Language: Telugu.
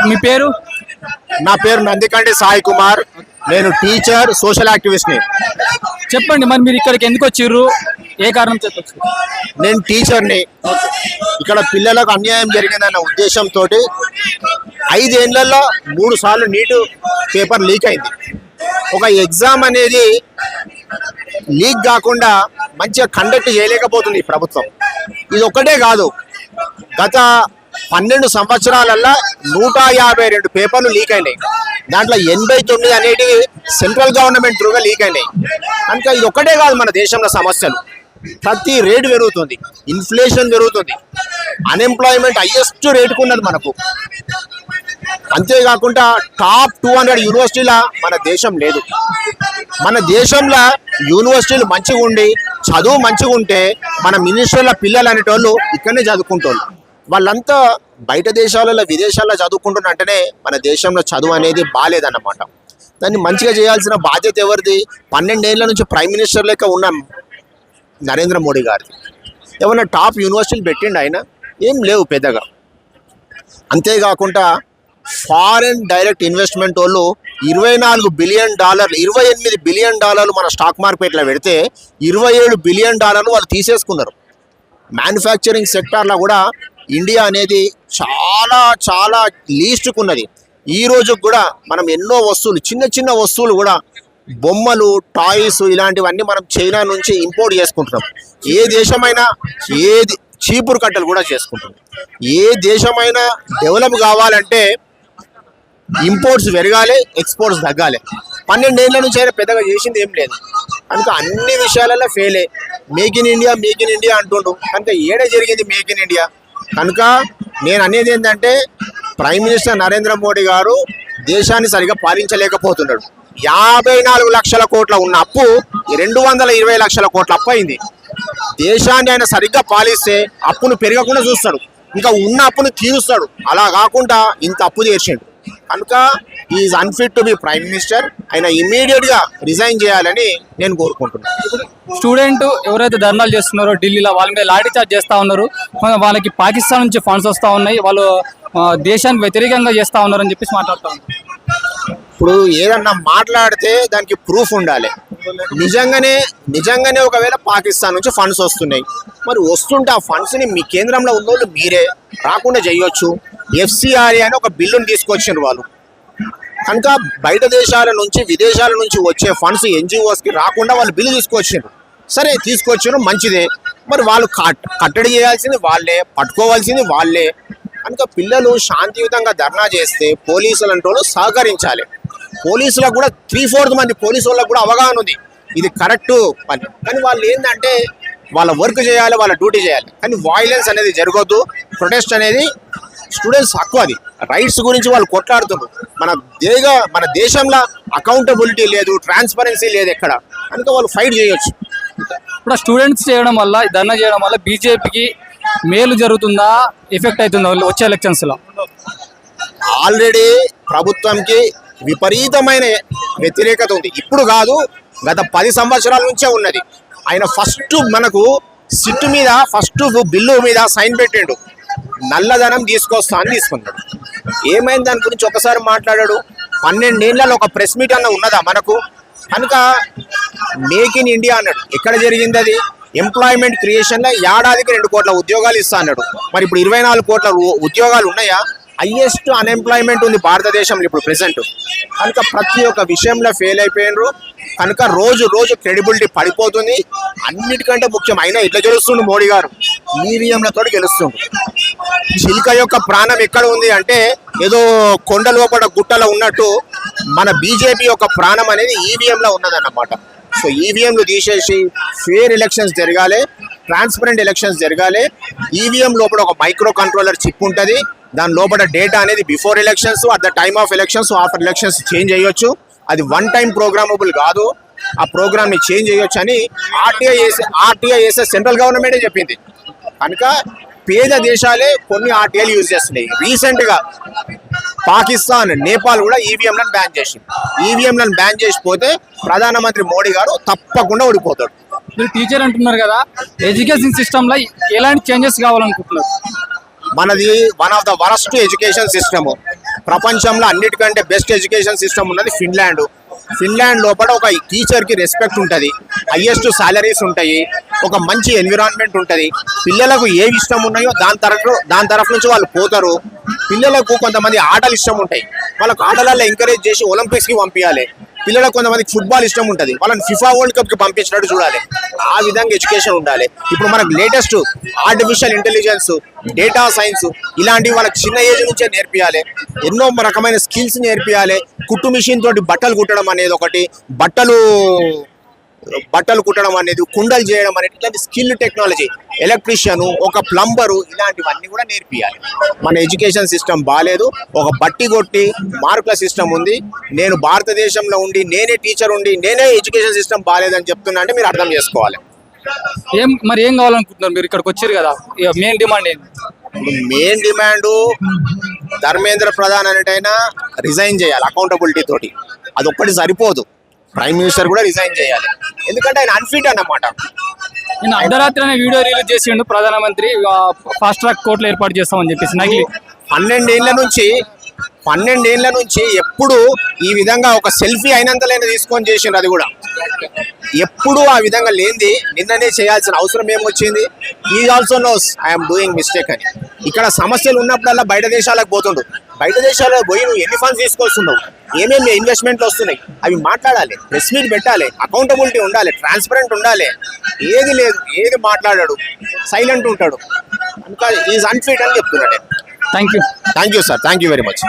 మీ పేరు? నా పేరు నందికంటి సాయి కుమార్. నేను టీచర్, సోషల్ యాక్టివిస్ట్ ని. చెప్పండి, మరి మీరు ఇక్కడికి ఎందుకు వచ్చిర్రు? ఏ కారణం చెప్పచ్చు? నేను టీచర్ని. ఇక్కడ పిల్లలకు అన్యాయం జరిగిందన్న ఉద్దేశంతో 5 ఏళ్లలో 3 సార్లు నీట్ పేపర్ లీక్ అయింది. ఒక ఎగ్జామ్ అనేది లీక్ కాకుండా మంచిగా కండక్ట్ చేయలేకపోతుంది ఈ ప్రభుత్వం. ఇది ఒక్కటే కాదు, గత 12 సంవత్సరాలల్లో 152 పేపర్లు లీక్ అయినాయి. దాంట్లో 89 అనేటివి సెంట్రల్ గవర్నమెంట్ త్రూగా లీక్ అయినాయి. కనుక ఇది ఒక్కటే కాదు, మన దేశంలో సమస్యలు ప్రతి రేటు పెరుగుతుంది, ఇన్ఫ్లేషన్ పెరుగుతుంది, అన్ఎంప్లాయ్మెంట్ హైయెస్ట్ రేటుకు ఉన్నది మనకు. అంతేకాకుండా టాప్ 200 యూనివర్సిటీల మన దేశం లేదు. మన దేశంలో యూనివర్సిటీలు మంచిగా ఉండి చదువు మంచిగా ఉంటే మన మినిస్టర్ల పిల్లలు అనేటోళ్ళు ఇక్కడనే చదువుకుంటారు. వాళ్ళంతా బయట దేశాలలో విదేశాల్లో చదువుకుంటున్నట్టనే మన దేశంలో చదువు అనేది బాగాలేదన్నమాట. దాన్ని మంచిగా చేయాల్సిన బాధ్యత ఎవరిది? 12 ఏళ్ల నుంచి ప్రైమ్ మినిస్టర్ లెక్క ఉన్న నరేంద్ర మోడీ గారిది. ఏమన్నా టాప్ యూనివర్సిటీలు పెట్టిండు ఆయన? ఏం లేవు పెద్దగా. అంతేకాకుండా ఫారెన్ డైరెక్ట్ ఇన్వెస్ట్మెంట్ వాళ్ళు $24 బిలియన్, $28 బిలియన్ మన స్టాక్ మార్కెట్లో పెడితే $27 బిలియన్ వాళ్ళు తీసేసుకున్నారు. మ్యానుఫ్యాక్చరింగ్ సెక్టార్లో కూడా ఇండియా అనేది చాలా చాలా లీస్ట్కున్నది. ఈ రోజు కూడా మనం ఎన్నో వస్తువులు, చిన్న చిన్న వస్తువులు కూడా, బొమ్మలు, టాయ్స్ ఇలాంటివన్నీ మనం చైనా నుంచి ఇంపోర్ట్ చేసుకుంటున్నాం. ఏ దేశమైనా ఏది చీపురు కట్టలు కూడా చేసుకుంటున్నాం. ఏ దేశమైనా డెవలప్ కావాలంటే ఇంపోర్ట్స్ పెరగాలి, ఎక్స్పోర్ట్స్ తగ్గాలి. 12 ఏళ్ల నుంచి అయినా పెద్దగా చేసింది ఏం లేదు. కనుక అన్ని విషయాలలో ఫెయిలే. Make in India, make in India అంటుండు. కనుక ఏడే జరిగింది మేక్ ఇన్ ఇండియా? కనుక నేను అనేది ఏంటంటే, ప్రైమ్ మినిస్టర్ నరేంద్ర మోడీ గారు దేశాన్ని సరిగా పాలించలేకపోతున్నాడు. 54 లక్షల కోట్ల ఉన్న అప్పు 220 లక్షల కోట్ల అప్పు అయింది. దేశాన్ని ఆయన సరిగ్గా పాలిస్తే అప్పును పెరగకుండా చూస్తాడు, ఇంకా ఉన్న అప్పును తీరుస్తాడు. అలా కాకుండా ఇంత అప్పు చేసిండు. కనుక is unfit to be prime minister. ఆయన ఇమ్మీడియట్గా రిజైన్ చేయాలని నేను కోరుకుంటున్నాను. స్టూడెంట్ ఎవరైతే ధర్నాలు చేస్తున్నారో ఢిల్లీలో, వాళ్ళ మీద లాఠీ చార్జ్ చేస్తూ ఉన్నారు. వాళ్ళకి పాకిస్తాన్ నుంచి ఫండ్స్ వస్తూ ఉన్నాయి, వాళ్ళు దేశానికి వ్యతిరేకంగా చేస్తూ ఉన్నారని చెప్పేసి మాట్లాడుతూ ఉన్నారు. ఇప్పుడు ఏదన్నా మాట్లాడితే దానికి ప్రూఫ్ ఉండాలి. నిజంగానే ఒకవేళ పాకిస్తాన్ నుంచి ఫండ్స్ వస్తున్నాయి, మరి వస్తుంటే ఆ ఫండ్స్ని మీ కేంద్రంలో ఉన్నోళ్ళు మీరే రాకుండా చేయొచ్చు. FCRA అని ఒక బిల్లుని తీసుకొచ్చారు వాళ్ళు. కనుక బయట దేశాల నుంచి, విదేశాల నుంచి వచ్చే ఫండ్స్ NGOస్కి రాకుండా వాళ్ళు బిల్లు తీసుకొచ్చారు. సరే, తీసుకొచ్చారు, మంచిదే. మరి వాళ్ళు కట్టడి చేయాల్సింది వాళ్ళే, పట్టుకోవాల్సింది వాళ్ళే. కనుక పిల్లలు శాంతియుతంగా ధర్నా చేస్తే పోలీసులు అంటే వాళ్ళు సహకరించాలి. పోలీసులకు కూడా 3/4 మంది పోలీసు వాళ్ళకు కూడా అవగాహన ఉంది ఇది కరెక్ట్ పని. కానీ వాళ్ళు ఏంటంటే వాళ్ళ వర్క్ చేయాలి, వాళ్ళ డ్యూటీ చేయాలి. కానీ వైలెన్స్ అనేది జరగద్దు. ప్రొటెస్ట్ అనేది స్టూడెంట్స్ హక్కు, అది రైట్స్ గురించి వాళ్ళు కొట్లాడుతున్నారు. మన దేశంలో అకౌంటబిలిటీ లేదు, ట్రాన్స్పరెన్సీ లేదు ఎక్కడ. కనుక వాళ్ళు ఫైట్ చేయొచ్చు. ఇప్పుడు స్టూడెంట్స్ చేయడం వల్ల, ధర్నా చేయడం వల్ల బీజేపీకి మేలు జరుగుతుందా, ఎఫెక్ట్ అవుతుందా వచ్చే ఎలక్షన్స్లో? ఆల్రెడీ ప్రభుత్వంకి విపరీతమైన వ్యతిరేకత ఉంది. ఇప్పుడు కాదు, గత 10 సంవత్సరాల నుంచే ఉన్నది. ఆయన మనకు సిట్టు మీద బిల్లు మీద సైన్ పెట్టిండు. నల్లధనం తీసుకొస్తా అని తీసుకున్నాడు. ఏమైంది దాని గురించి ఒకసారి మాట్లాడాడు. 12 ఏళ్లలో ఒక ప్రెస్ మీట్ అన్న ఉన్నదా మనకు? కనుక మేక్ ఇన్ ఇండియా అన్నాడు. ఎక్కడ జరిగింది అది? ఎంప్లాయ్మెంట్ క్రియేషన్లో ఏడాదికి 2 కోట్ల ఉద్యోగాలు ఇస్తా అన్నాడు. మరి ఇప్పుడు 24 కోట్ల ఉద్యోగాలు ఉన్నాయా? హైయెస్ట్ అన్ఎంప్లాయ్మెంట్ ఉంది భారతదేశంలో ఇప్పుడు ప్రెసెంట్. కనుక ప్రతి ఒక్క విషయంలో ఫెయిల్ అయిపోయినారు. కనుక రోజు క్రెడిబిలిటీ పడిపోతుంది. అన్నిటికంటే ముఖ్యం అయినా ఇట్లా గెలుస్తుండు మోడీ గారు, ఈవీఎంలతో గెలుస్తుండు. చిలుక యొక్క ప్రాణం ఎక్కడ ఉంది అంటే ఏదో కొండ లోపల గుట్టలో ఉన్నట్టు మన బీజేపీ యొక్క ప్రాణం అనేది ఈవీఎంలో ఉన్నదన్నమాట. సో ఈవీఎంలు తీసేసి ఫేర్ ఎలక్షన్స్ జరగాలి, ట్రాన్స్పరెంట్ ఎలక్షన్స్ జరగాలి. ఈవీఎం లోపల ఒక మైక్రో కంట్రోలర్ చిప్ ఉంటుంది. దాని లోపల డేటా అనేది before elections, at the time of elections, after elections change చేయొచ్చు. అది 1 టైం ప్రోగ్రామబుల్ కాదు. ఆ ప్రోగ్రామ్ని చేంజ్ చేయొచ్చు అని ఆర్టీఐ వేసే సెంట్రల్ గవర్నమెంటే చెప్పింది. కనుక పేద దేశాలే కొన్ని ఆర్టీఐలు యూజ్ చేస్తున్నాయి. రీసెంట్గా పాకిస్తాన్, నేపాల్ కూడా ఈవీఎంలను బ్యాన్ చేసింది. ఈవీఎంలను బ్యాన్ చేసిపోతే ప్రధానమంత్రి మోడీ గారు తప్పకుండా ఓడిపోతాడు. మీరు టీచర్ అంటున్నారు కదా, ఎడ్యుకేషన్ సిస్టంలో ఎలాంటి చేంజెస్ కావాలనుకుంటున్నారు? మనది one of the worst education system. ప్రపంచంలో అన్నిటికంటే బెస్ట్ ఎడ్యుకేషన్ సిస్టమ్ ఉన్నది ఫిన్లాండ్ లోపల ఒక టీచర్ కి రెస్పెక్ట్ ఉంటుంది, హైయెస్ట్ సాలరీస్ ఉంటాయి, ఒక మంచి ఎన్విరాన్మెంట్ ఉంటుంది. పిల్లలకు ఏ ఇష్టం ఉన్నాయో దాని తరఫు నుంచి వాళ్ళు పోతారు. పిల్లలకు కొంతమంది ఆటలు ఇష్టం ఉంటాయి, వాళ్ళకు ఆటలలో ఎంకరేజ్ చేసి ఒలింపిక్స్ కి పంపించాలి. పిల్లలకు కొంతమందికి ఫుట్బాల్ ఇష్టం ఉంటుంది, వాళ్ళని ఫిఫా వరల్డ్ కప్ కి పంపించినట్టు చూడాలి. ఆ విధంగా ఎడ్యుకేషన్ ఉండాలి. ఇప్పుడు మనకు latest artificial intelligence, data science ఇలాంటివి వాళ్ళకి చిన్న ఏజ్ నుంచే నేర్పియాలి. ఎన్నో రకమైన స్కిల్స్ నేర్పియాలి. కుట్టు మిషన్ తోటి బట్టలు కుట్టడం అనేది ఒకటి, బట్టలు కుట్టడం అనేది, కుండలు చేయడం అనేది, ఇట్లాంటి స్కిల్ టెక్నాలజీ, ఎలక్ట్రీషియన్, ఒక ప్లంబరు, ఇలాంటివన్నీ కూడా నేర్పియాలి. మన ఎడ్యుకేషన్ సిస్టమ్ బాగాలేదు. ఒక బట్టి కొట్టి మార్కుల సిస్టమ్ ఉంది. నేను భారతదేశంలో ఉండి నేనే టీచర్ ఉండి నేనే ఎడ్యుకేషన్ సిస్టమ్ బాగాలేదని చెప్తున్నా అంటే మీరు అర్థం చేసుకోవాలి. ఏం కావాలనుకుంటున్నారు మీరు? ఇక్కడికి వచ్చారు కదా, మెయిన్ డిమాండ్ ఏంటి? మెయిన్ డిమాండ్ ధర్మేంద్ర ప్రధాన్ అనేటైనా రిజైన్ చేయాలి అకౌంటబిలిటీ తోటి. అదొక్కటి సరిపోదు, ప్రైమ్ మినిస్టర్ కూడా రిజైన్ చేయాలి. ఎందుకంటే ఆయన అన్ఫిట్ అన్నమాట. నేను అర్ధరాత్రి అనే వీడియో రిలీజ్ చేసిండు ప్రధానమంత్రి, ఫాస్ట్ ట్రాక్ కోర్టులు ఏర్పాటు చేస్తామని చెప్పేసి. నకిలీ 12 ఏళ్ల నుంచి ఎప్పుడు ఈ విధంగా ఒక సెల్ఫీ అయినంతలైనా తీసుకొని చేసిండ్రు. అది కూడా ఎప్పుడు ఆ విధంగా లేనిది నిన్ననే చేయాల్సిన అవసరం ఏమొచ్చింది? ఈ also knows I'm doing mistake అని. ఇక్కడ సమస్యలు ఉన్నప్పుడల్లా బయట దేశాలకు పోతుండు. బయట దేశాలకు పోయి నువ్వు ఎన్ని ఫండ్స్ తీసుకొస్తున్నావు, ఏమేమి ఇన్వెస్ట్మెంట్లు వస్తున్నాయి, అవి మాట్లాడాలి, ప్రెస్ మీట్ పెట్టాలి, అకౌంటబిలిటీ ఉండాలి, ట్రాన్స్పరెంట్ ఉండాలి. ఏది లేదు, ఏది మాట్లాడాడు, సైలెంట్ ఉంటాడు. ఇంకా ఈజ్ అన్ఫిట్ అని చెప్తున్నాడు. Thank you sir, thank you very much.